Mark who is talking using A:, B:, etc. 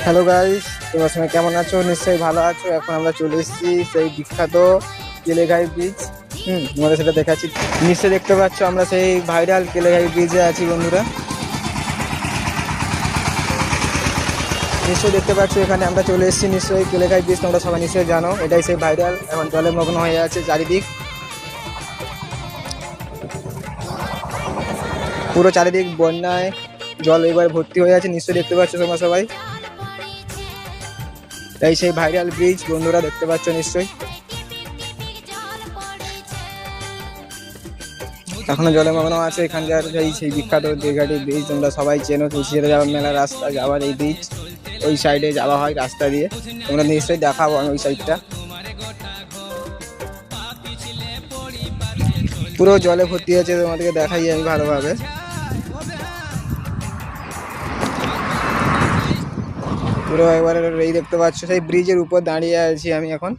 A: Hello guys, তোমার সঙ্গে কেমন আছো? নিশ্চয়ই ভালো আছো। এখন আমরা চলে এসেছি সেই বিখ্যাত কেলেঘাই ব্রিজ। তোমাদের সেটা দেখাচ্ছি। নিশ্চয়ই দেখতে পাচ্ছ আমরা সেই ভাইরাল কেলেঘাই ব্রিজে আছি বন্ধুরা। নিশ্চয়ই দেখতে পাচ্ছ এখানে আমরা চলে এসেছি। নিশ্চয়ই কেলেঘাই ব্রিজ তোমরা সবাই নিশ্চয়ই জানো, এটাই সেই ভাইরাল। এখন জলে মগ্ন হয়ে আছে চারিদিক, পুরো চারিদিক বন্যায় জল এবার ভর্তি হয়ে আছে। নিশ্চয়ই দেখতে পাচ্ছ তোমরা সবাই, এই সেই ভাইরাল ব্রিজ বন্ধুরা, দেখতে পাচ্ছ নিশ্চয়ই। এখনো জলমগ্ন আছে এখানকার সেই বিখ্যাত দীঘাটি ব্রিজ। তোমরা সবাই চেনো, তুলসিরা যাওয়ার মেলা রাস্তা যাওয়ার এই ব্রিজ, ওই সাইডে যাওয়া হয় রাস্তা দিয়ে। তোমরা নিশ্চয়ই দেখাবো আমি ওই সাইডটা, পুরো জলে ভর্তি আছে। তোমাদেরকে দেখাই আমি ভালোভাবে। পুরো একবারে এই দেখতে পাচ্ছ সেই ব্রিজের উপর দাঁড়িয়ে আছি আমি এখন।